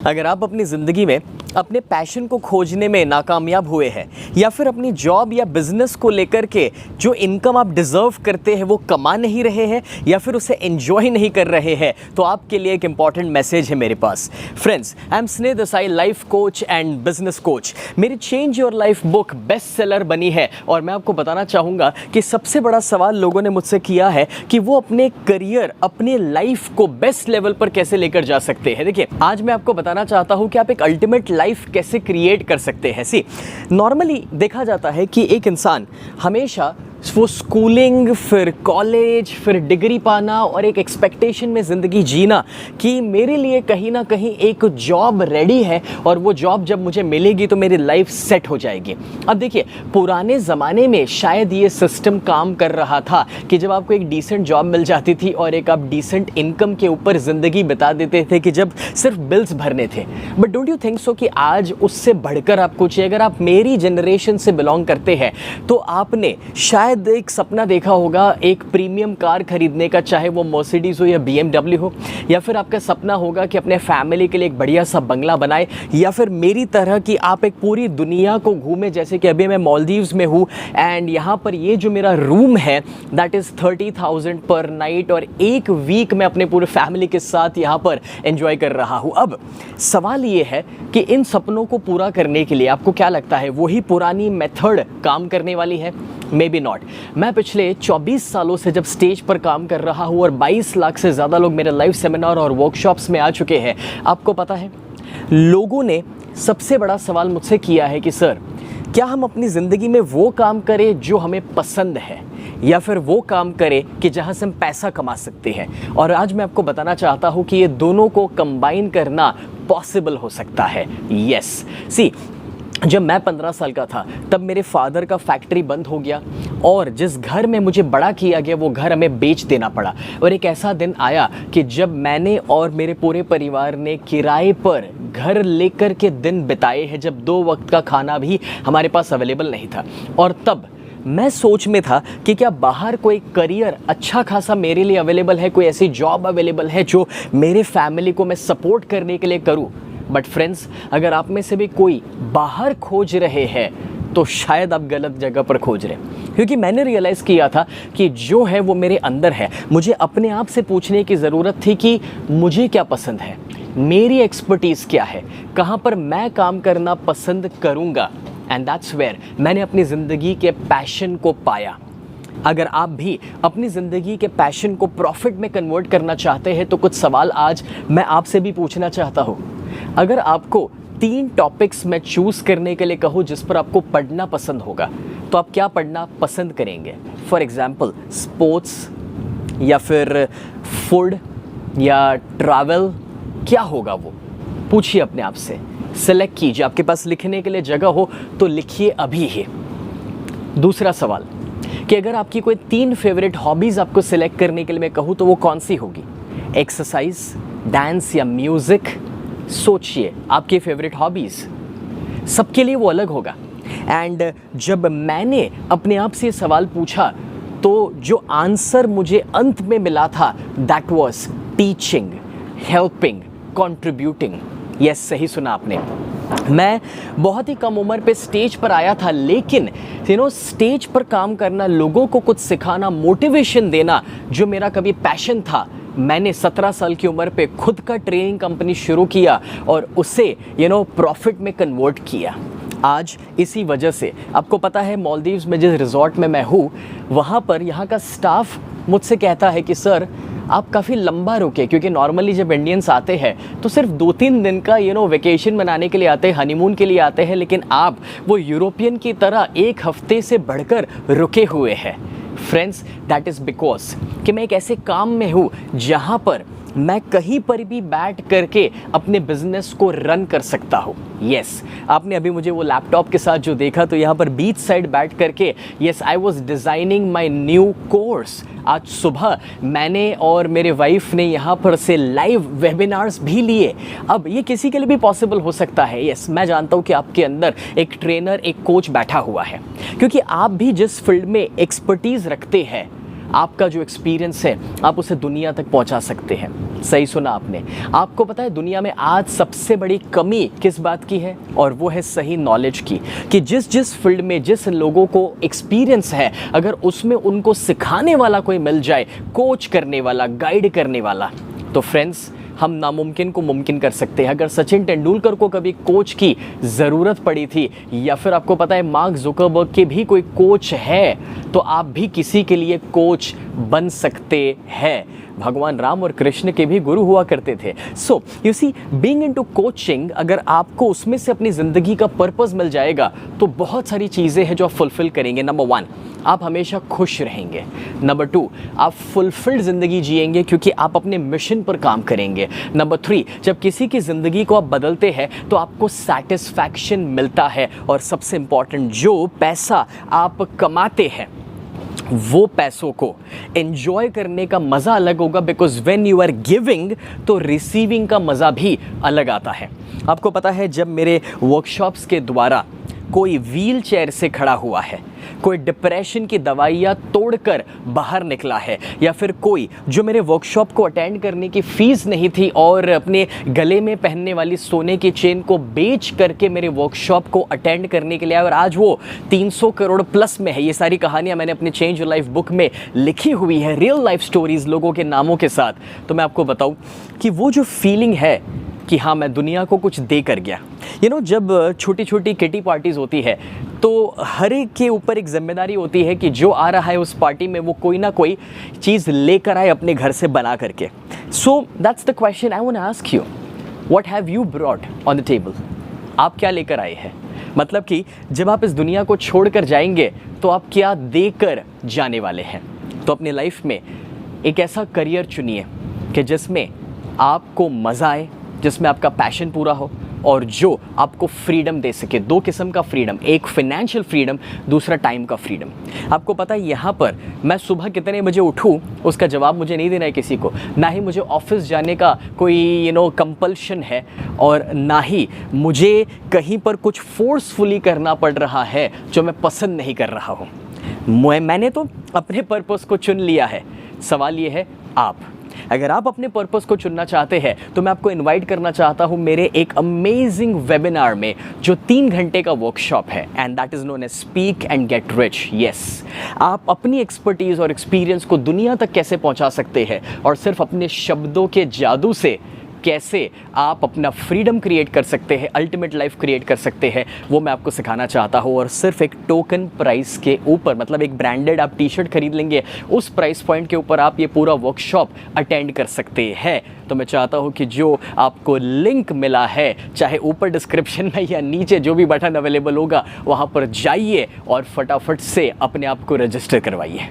अगर आप अपनी ज़िंदगी में अपने पैशन को खोजने में नाकामयाब हुए हैं या फिर अपनी जॉब या बिजनेस को लेकर के जो इनकम आप डिज़र्व करते हैं वो कमा नहीं रहे हैं या फिर उसे एंजॉय नहीं कर रहे हैं, तो आपके लिए एक इंपॉर्टेंट मैसेज है मेरे पास। Friends, I am Sneh Desai, life coach and business coach. मेरी change your life book best seller बनी है और मैं आपको बताना चाहूँगा कि सबसे बड़ा सवाल लोगों ने मुझसे किया है कि वो अपने करियर, अपने लाइफ को बेस्ट लेवल पर कैसे लेकर जा सकते हैं। देखिए, आज मैं आपको बताना चाहता हूं कि आप एक अल्टीमेट लाइफ कैसे क्रिएट कर सकते हैं। नॉर्मली देखा जाता है कि एक इंसान हमेशा वो स्कूलिंग, फिर कॉलेज, फिर डिग्री पाना और एक एक्सपेक्टेशन में ज़िंदगी जीना कि मेरे लिए कहीं ना कहीं एक जॉब रेडी है और वो जॉब जब मुझे मिलेगी तो मेरी लाइफ सेट हो जाएगी। अब देखिए, पुराने ज़माने में शायद ये सिस्टम काम कर रहा था कि जब आपको एक डिसेंट जॉब मिल जाती थी और एक आप डिसेंट इनकम के ऊपर ज़िंदगी बिता देते थे कि जब सिर्फ बिल्स भरने थे। But don't you think so कि आज उससे बढ़कर आपको चाहिए? अगर आप मेरी जनरेशन से बिलोंग करते हैं तो आपने शायद एक सपना देखा होगा एक प्रीमियम कार खरीदने का, चाहे वो मर्सिडीज हो या BMW हो, या फिर आपका सपना होगा कि अपने फैमिली के लिए एक बढ़िया सा बंगला बनाए, या फिर मेरी तरह कि आप एक पूरी दुनिया को घूमे, जैसे कि अभी मैं मालदीव्स में हूँ एंड यहाँ पर ये जो मेरा रूम है दैट इज़ 30,000 पर नाइट और एक वीक मैं अपने पूरे फैमिली के साथ यहाँ पर एंजॉय कर रहा हूँ। अब सवाल ये है कि इन सपनों को पूरा करने के लिए आपको क्या लगता है वही पुरानी मेथड काम करने वाली है? May be not. मैं पिछले 24 सालों से जब स्टेज पर काम कर रहा हूँ और 22 लाख से ज़्यादा लोग मेरे लाइव सेमिनार और वर्कशॉप्स में आ चुके हैं। आपको पता है, लोगों ने सबसे बड़ा सवाल मुझसे किया है कि सर, क्या हम अपनी ज़िंदगी में वो काम करें जो हमें पसंद है या फिर वो काम करें कि जहाँ से हम पैसा कमा सकते हैं? और आज मैं आपको बताना चाहता हूँ कि ये दोनों को कंबाइन करना पॉसिबल हो सकता है। यस, सी, जब मैं 15 साल का था तब मेरे फादर का फैक्ट्री बंद हो गया और जिस घर में मुझे बड़ा किया गया वो घर हमें बेच देना पड़ा। और एक ऐसा दिन आया कि जब मैंने और मेरे पूरे परिवार ने किराए पर घर लेकर के दिन बिताए हैं, जब 2 वक्त का खाना भी हमारे पास अवेलेबल नहीं था। और तब मैं सोच में था कि क्या बाहर कोई करियर अच्छा खासा मेरे लिए अवेलेबल है, कोई ऐसी जॉब अवेलेबल है जो मेरे फैमिली को मैं सपोर्ट करने के लिए करूं। बट फ्रेंड्स, अगर आप में से भी कोई बाहर खोज रहे हैं तो शायद आप गलत जगह पर खोज रहे हैं, क्योंकि मैंने रियलाइज़ किया था कि जो है वो मेरे अंदर है। मुझे अपने आप से पूछने की ज़रूरत थी कि मुझे क्या पसंद है, मेरी एक्सपर्टीज़ क्या है, कहाँ पर मैं काम करना पसंद करूँगा। एंड दैट्स वेयर मैंने अपनी ज़िंदगी के पैशन को पाया। अगर आप भी अपनी ज़िंदगी के पैशन को प्रॉफिट में कन्वर्ट करना चाहते हैं तो कुछ सवाल आज मैं आपसे भी पूछना चाहता हूँ। अगर आपको 3 टॉपिक्स में चूज़ करने के लिए कहूँ जिस पर आपको पढ़ना पसंद होगा, तो आप क्या पढ़ना पसंद करेंगे? फॉर एग्ज़ाम्पल, स्पोर्ट्स या फिर फूड या ट्रैवल, क्या होगा वो? पूछिए अपने आप से, सेलेक्ट कीजिए। आपके पास लिखने के लिए जगह हो तो लिखिए अभी ही। दूसरा सवाल कि अगर आपकी कोई 3 फेवरेट हॉबीज़ आपको सिलेक्ट करने के लिए मैं कहूँ तो वो कौन सी होगी? एक्सरसाइज, डांस या म्यूज़िक? सोचिए आपकी फेवरेट हॉबीज़, सबके लिए वो अलग होगा। एंड जब मैंने अपने आप से सवाल पूछा तो जो आंसर मुझे अंत में मिला था that was teaching, helping, contributing. Yes, सही सुना आपने। मैं बहुत ही कम उम्र पे स्टेज पर आया था, लेकिन स्टेज पर काम करना, लोगों को कुछ सिखाना, मोटिवेशन देना जो मेरा कभी पैशन था, मैंने 17 साल की उम्र पे खुद का ट्रेनिंग कंपनी शुरू किया और उसे प्रॉफिट में कन्वर्ट किया। आज इसी वजह से आपको पता है, मालदीव्स में जिस रिजॉर्ट में मैं हूँ वहाँ पर यहाँ का स्टाफ मुझसे कहता है कि सर, आप काफ़ी लंबा रुके, क्योंकि नॉर्मली जब इंडियंस आते हैं तो सिर्फ 2-3 दिन का वेकेशन मनाने के लिए आते हैं, हनीमून के लिए आते हैं, लेकिन आप वो यूरोपियन की तरह 1 हफ्ते से बढ़कर रुके हुए हैं। फ्रेंड्स, दैट इज़ बिकॉज कि मैं एक ऐसे काम में हूँ जहाँ पर मैं कहीं पर भी बैठ करके अपने बिजनेस को रन कर सकता हूँ। यस, आपने अभी मुझे वो लैपटॉप के साथ जो देखा, तो यहाँ पर बीच साइड बैठ करके yes, I was designing my new course. आज सुबह मैंने और मेरे वाइफ ने यहाँ पर से लाइव वेबिनार्स भी लिए। अब ये किसी के लिए भी पॉसिबल हो सकता है। यस, मैं जानता हूँ कि आपके अंदर एक ट्रेनर, एक कोच बैठा हुआ है, क्योंकि आप भी जिस फील्ड में एक्सपर्टीज़ रखते हैं आपका जो एक्सपीरियंस है आप उसे दुनिया तक पहुंचा सकते हैं। सही सुना आपने। आपको पता है दुनिया में आज सबसे बड़ी कमी किस बात की है? और वो है सही नॉलेज की, कि जिस जिस फील्ड में जिस लोगों को एक्सपीरियंस है, अगर उसमें उनको सिखाने वाला कोई मिल जाए, कोच करने वाला, गाइड करने वाला, तो फ्रेंड्स हम नामुमकिन को मुमकिन कर सकते हैं। अगर सचिन तेंदुलकर को कभी कोच की ज़रूरत पड़ी थी, या फिर आपको पता है मार्क ज़ुकरबर्ग के भी कोई कोच है, तो आप भी किसी के लिए कोच बन सकते हैं। भगवान राम और कृष्ण के भी गुरु हुआ करते थे। So you see, being into coaching, अगर आपको उसमें से अपनी ज़िंदगी का पर्पस मिल जाएगा तो बहुत सारी चीज़ें हैं जो आप फुलफ़िल करेंगे। नंबर 1, आप हमेशा खुश रहेंगे। नंबर 2, आप फुलफिल्ड ज़िंदगी जिएंगे क्योंकि आप अपने मिशन पर काम करेंगे। नंबर 3, जब किसी की ज़िंदगी को आप बदलते हैं तो आपको सेटिस्फैक्शन मिलता है। और सबसे इम्पॉर्टेंट, जो पैसा आप कमाते हैं वो पैसों को एंजॉय करने का मज़ा अलग होगा, because when you are giving तो रिसीविंग का मज़ा भी अलग आता है। आपको पता है जब मेरे वर्कशॉप्स के द्वारा कोई व्हील चेयर से खड़ा हुआ है, कोई डिप्रेशन की दवाइयाँ तोड़कर बाहर निकला है, या फिर कोई जो मेरे वर्कशॉप को अटेंड करने की फ़ीस नहीं थी और अपने गले में पहनने वाली सोने की चेन को बेच करके मेरे वर्कशॉप को अटेंड करने के लिए, और आज वो 300 करोड़ प्लस में है। ये सारी कहानियाँ मैंने अपनी चेंज योर लाइफ बुक में लिखी हुई है, रियल लाइफ स्टोरीज़ लोगों के नामों के साथ। तो मैं आपको बताऊँ कि वो जो फीलिंग है कि हाँ मैं दुनिया को कुछ दे कर गया। जब छोटी छोटी किटी पार्टीज़ होती है तो हर एक के ऊपर एक जिम्मेदारी होती है कि जो आ रहा है उस पार्टी में वो कोई ना कोई चीज़ लेकर आए अपने घर से बना करके। So that's the question I want to ask you, what have you brought on the table? आप क्या लेकर आए हैं? मतलब कि जब आप इस दुनिया को छोड़ कर जाएंगे तो आप क्या देकर जाने वाले हैं? तो अपनी लाइफ में एक ऐसा करियर चुनिए कि जिसमें आपको मज़ा आए, जिसमें आपका पैशन पूरा हो और जो आपको फ्रीडम दे सके। 2 किस्म का फ्रीडम, एक फाइनेंशियल फ्रीडम, दूसरा टाइम का फ्रीडम। आपको पता है यहाँ पर मैं सुबह कितने बजे उठूँ उसका जवाब मुझे नहीं देना है किसी को, ना ही मुझे ऑफिस जाने का कोई कंपल्शन है, और ना ही मुझे कहीं पर कुछ फोर्सफुली करना पड़ रहा है जो मैं पसंद नहीं कर रहा हूँ। मैंने तो अपने पर्पस को चुन लिया है। सवाल ये है आप, अगर आप अपने पर्पस को चुनना चाहते हैं तो मैं आपको इनवाइट करना चाहता हूं मेरे एक अमेजिंग वेबिनार में, जो 3 घंटे का वर्कशॉप है, and that is known as speak and get rich. Yes, आप अपनी एक्सपर्टीज़ और एक्सपीरियंस को दुनिया तक कैसे पहुंचा सकते हैं, और सिर्फ अपने शब्दों के जादू से कैसे आप अपना फ्रीडम क्रिएट कर सकते हैं, अल्टीमेट लाइफ क्रिएट कर सकते हैं, वो मैं आपको सिखाना चाहता हूँ। और सिर्फ एक टोकन प्राइस के ऊपर, मतलब एक ब्रांडेड आप टी शर्ट खरीद लेंगे, उस प्राइस पॉइंट के ऊपर आप ये पूरा वर्कशॉप अटेंड कर सकते हैं। तो मैं चाहता हूँ कि जो आपको लिंक मिला है, चाहे ऊपर डिस्क्रिप्शन में या नीचे जो भी बटन अवेलेबल होगा, वहाँ पर जाइए और फटाफट से अपने आप को रजिस्टर करवाइए।